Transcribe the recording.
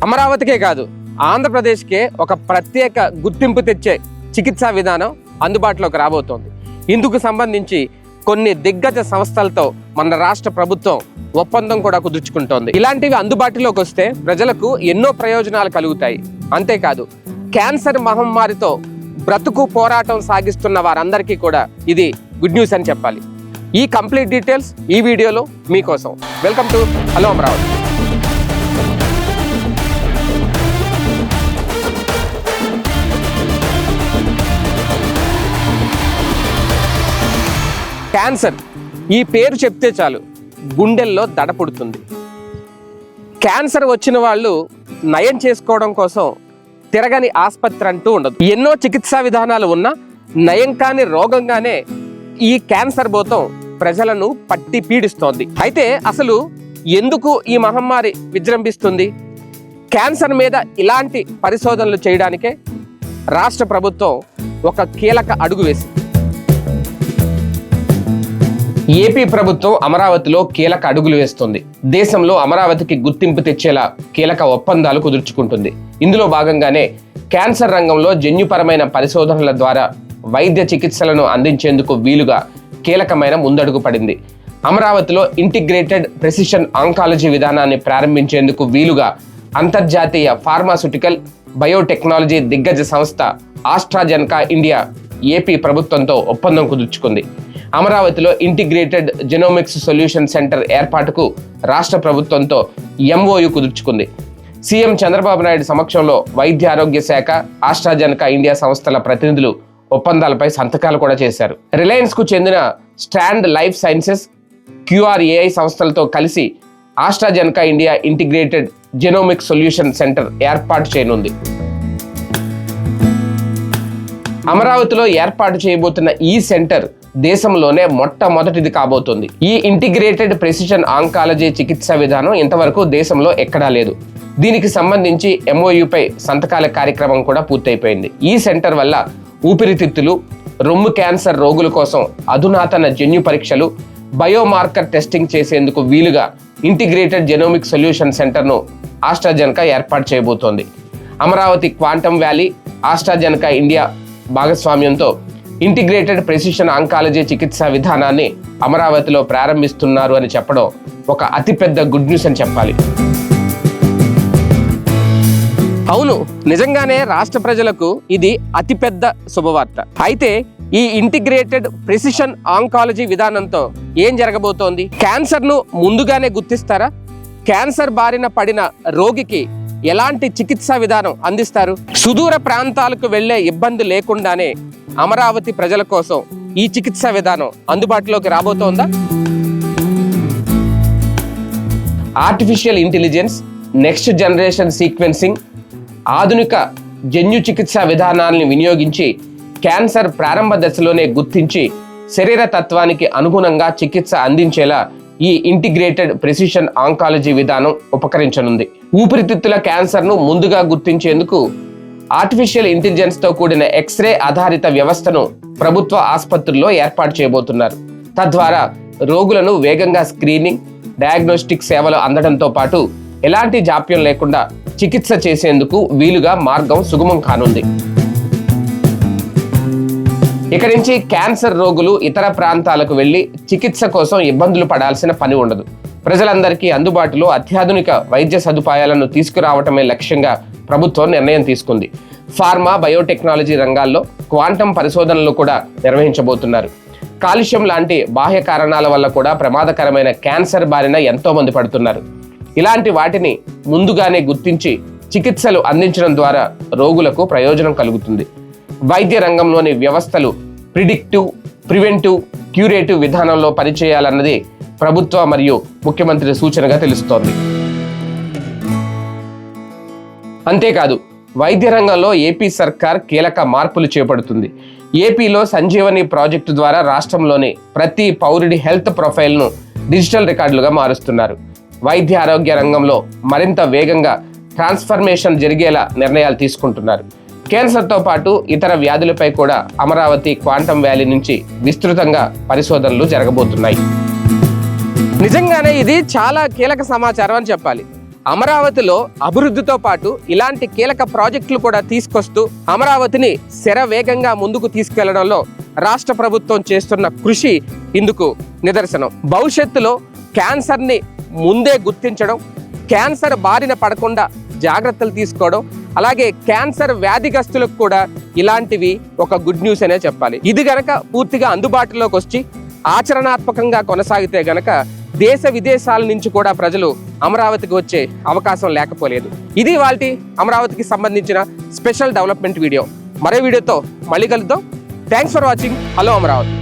అమరావతికే కాదు, ఆంధ్రప్రదేశ్కే ఒక ప్రత్యేక గుర్తింపు తెచ్చే చికిత్సా విధానం అందుబాటులోకి రాబోతోంది. ఇందుకు సంబంధించి కొన్ని దిగ్గజ సంస్థలతో మన రాష్ట్ర ప్రభుత్వం ఒప్పందం కూడా కుదుర్చుకుంటోంది. ఇలాంటివి అందుబాటులోకి వస్తే ప్రజలకు ఎన్నో ప్రయోజనాలు కలుగుతాయి. అంతేకాదు, క్యాన్సర్ మహమ్మారితో బ్రతుకు పోరాటం సాగిస్తున్న వారందరికీ కూడా ఇది గుడ్ న్యూస్ అని చెప్పాలి. ఈ కంప్లీట్ డీటెయిల్స్ ఈ వీడియోలో మీకోసం. Welcome to hello Amaravati. Cancer ఈ పేరు చెప్తే చాలు గుండెల్లో దడ పుడుతుంది. క్యాన్సర్ వచ్చిన వాళ్ళు నయం చేసుకోవడం కోసం తిరగని ఆసుపత్రి అంటూ ఉండదు. ఎన్నో చికిత్సా విధానాలు ఉన్నా నయం కాని రోగంగానే ఈ క్యాన్సర్ భూతం ప్రజలను పట్టి పీడిస్తోంది. అయితే అసలు ఎందుకు ఈ మహమ్మారి విజృంభిస్తుంది? క్యాన్సర్ మీద ఇలాంటి పరిశోధనలు చేయడానికే రాష్ట్ర ప్రభుత్వం ఒక కీలక అడుగు వేసింది. ఏపీ ప్రభుత్వం అమరావతిలో కీలక అడుగులు వేస్తుంది. దేశంలో అమరావతికి గుర్తింపు తెచ్చేలా కీలక ఒప్పందాలు కుదుర్చుకుంటుంది. ఇందులో భాగంగానే క్యాన్సర్ రంగంలో జన్యుపరమైన పరిశోధనల ద్వారా వైద్య చికిత్సలను అందించేందుకు వీలుగా కీలకమైన ముందడుగు పడింది. అమరావతిలో ఇంటిగ్రేటెడ్ ప్రెసిషన్ ఆంకాలజీ విధానాన్ని ప్రారంభించేందుకు వీలుగా అంతర్జాతీయ ఫార్మాస్యూటికల్ బయోటెక్నాలజీ దిగ్గజ సంస్థ ఆస్ట్రాజెనకా ఇండియా ఏపీ ప్రభుత్వంతో ఒప్పందం కుదుర్చుకుంది. అమరావతిలో ఇంటిగ్రేటెడ్ జెనోమిక్స్ సొల్యూషన్ సెంటర్ ఏర్పాటుకు రాష్ట్ర ప్రభుత్వంతో ఎంఓయు కుదుర్చుకుంది. సీఎం చంద్రబాబు నాయుడు సమక్షంలో వైద్య ఆరోగ్య శాఖ, ఆస్ట్రాజెనకా ఇండియా సంస్థల ప్రతినిధులు ఒప్పందాలపై సంతకాలు కూడా చేశారు. రిలయన్స్ కు చెందిన స్టాండ్ లైఫ్ సైన్సెస్, QRAI సంస్థలతో కలిసి ఆస్ట్రాజెనకా India integrated genomic solution centre ఏర్పాటు చేయనుంది. అమరావతిలో ఏర్పాటు చేయబోతున్న ఈ సెంటర్ దేశంలోనే మొట్టమొదటిది కాబోతుంది. ఈ ఇంటిగ్రేటెడ్ ప్రెసిషన్ ఆంకాలజీ చికిత్సా విధానం ఇంతవరకు దేశంలో ఎక్కడా లేదు. దీనికి సంబంధించి MOUపై సంతకాల కార్యక్రమం కూడా పూర్తయిపోయింది. ఈ సెంటర్ వల్ల ఊపిరితిత్తులు, రొమ్ము క్యాన్సర్ రోగుల కోసం అధునాతన జన్యు పరీక్షలు, బయోమార్కర్ టెస్టింగ్ చేసేందుకు వీలుగా ఇంటిగ్రేటెడ్ జెనోమిక్ సొల్యూషన్ సెంటర్ను ఆస్ట్రాజెనకా ఏర్పాటు చేయబోతోంది. అమరావతి క్వాంటమ్ వ్యాలీ, ఆస్ట్రాజెనకా ఇండియా భాగస్వామ్యంతో ఇంటిగ్రేటెడ్ ప్రెసిషన్ ఆంకాలజీ చికిత్సా విధానాన్ని అమరావతిలో ప్రారంభిస్తున్నారు అని చెప్పడం ఒక అతిపెద్ద గుడ్ న్యూస్ అని చెప్పాలి. అవును, నిజంగానే రాష్ట్ర ప్రజలకు ఇది అతిపెద్ద శుభవార్త. అయితే ఈ ఇంటిగ్రేటెడ్ ప్రెసిషన్ ఆంకాలజీ విధానంతో ఏం జరగబోతోంది? క్యాన్సర్ను ముందుగానే గుర్తిస్తారా? క్యాన్సర్ బారిన పడిన రోగికి ఎలాంటి చికిత్సా విధానం అందిస్తారు? సుదూర ప్రాంతాలకు వెళ్లే ఇబ్బంది లేకుండానే అమరావతి ప్రజల కోసం ఈ చికిత్సా విధానం అందుబాటులోకి రాబోతోందా? Artificial intelligence, next generation sequencing, ఆధునిక జన్యు చికిత్సా విధానాలను వినియోగించి క్యాన్సర్ ప్రారంభ దశలోనే గుర్తించి శరీర తత్వానికి అనుగుణంగా చికిత్స అందించేలా ఈ ఇంటిగ్రేటెడ్ ప్రెసిషన్ ఆంకాలజీ విధానం ఉపకరించనుంది. ఊపిరితిత్తుల క్యాన్సర్ను ముందుగా గుర్తించేందుకు ఆర్టిఫిషియల్ ఇంటెలిజెన్స్ తో కూడిన ఎక్స్రే ఆధారిత వ్యవస్థను ప్రభుత్వ ఆసుపత్రుల్లో ఏర్పాటు చేయబోతున్నారు. తద్వారా రోగులను వేగంగా స్క్రీనింగ్, డయాగ్నోస్టిక్ సేవలు అందడంతో పాటు ఎలాంటి జాప్యం లేకుండా చికిత్స చేసేందుకు వీలుగా మార్గం సుగమం కానుంది. ఇక్కడి నుంచి క్యాన్సర్ రోగులు ఇతర ప్రాంతాలకు వెళ్లి చికిత్స కోసం ఇబ్బందులు పడాల్సిన పని ఉండదు. ప్రజలందరికీ అందుబాటులో అత్యాధునిక వైద్య సదుపాయాలను తీసుకురావటమే లక్ష్యంగా ప్రభుత్వం నిర్ణయం తీసుకుంది. ఫార్మా, బయోటెక్నాలజీ రంగాల్లో క్వాంటమ్ పరిశోధనలు కూడా నిర్వహించబోతున్నారు. కాలుష్యం లాంటి బాహ్య కారణాల వల్ల కూడా ప్రమాదకరమైన క్యాన్సర్ బారిన ఎంతో మంది పడుతున్నారు. ఇలాంటి వాటిని ముందుగానే గుర్తించి చికిత్సలు అందించడం ద్వారా రోగులకు ప్రయోజనం కలుగుతుంది. వైద్య రంగంలోని వ్యవస్థలు ప్రిడిక్టివ్, ప్రివెంటివ్, క్యూరేటివ్ విధానంలో పనిచేయాలన్నది ప్రభుత్వ మరియు ముఖ్యమంత్రి సూచనగా తెలుస్తోంది. అంతేకాదు, వైద్య రంగంలో ఏపీ సర్కార్ కీలక మార్పులు చేపడుతుంది. ఏపీలో సంజీవని ప్రాజెక్టు ద్వారా రాష్ట్రంలోని ప్రతి పౌరుడి హెల్త్ ప్రొఫైల్ను డిజిటల్ రికార్డులుగా మారుస్తున్నారు. వైద్య ఆరోగ్య రంగంలో మరింత వేగంగా ట్రాన్స్ఫర్మేషన్ జరిగేలా నిర్ణయాలు తీసుకుంటున్నారు. క్యాన్సర్తో పాటు ఇతర వ్యాధులపై కూడా అమరావతి క్వాంటమ్ వ్యాలీ నుంచి విస్తృతంగా పరిశోధనలు జరగబోతున్నాయి. నిజంగానే ఇది చాలా కీలక సమాచారం అని చెప్పాలి. అమరావతిలో అభివృద్ధితో పాటు ఇలాంటి కీలక ప్రాజెక్టులు కూడా తీసుకొస్తూ అమరావతిని శరవేగంగా ముందుకు తీసుకెళ్లడంలో రాష్ట్ర ప్రభుత్వం చేస్తున్న కృషి ఇందుకు నిదర్శనం. భవిష్యత్తులో క్యాన్సర్ని ముందే గుర్తించడం, క్యాన్సర్ బారిన పడకుండా జాగ్రత్తలు తీసుకోవడం, అలాగే క్యాన్సర్ వ్యాధిగ్రస్తులకు కూడా ఇలాంటివి ఒక గుడ్ న్యూస్ అనే చెప్పాలి. ఇది గనక పూర్తిగా అందుబాటులోకి వచ్చి ఆచరణాత్మకంగా కొనసాగితే గనక దేశ విదేశాల నుంచి కూడా ప్రజలు అమరావతికి వచ్చే అవకాశం లేకపోలేదు. ఇది వాల్టి అమరావతికి సంబంధించిన స్పెషల్ డెవలప్మెంట్ వీడియో. మరో వీడియోతో మళ్ళీ కలుద్దాం. Thanks for watching. Hello Amaravati.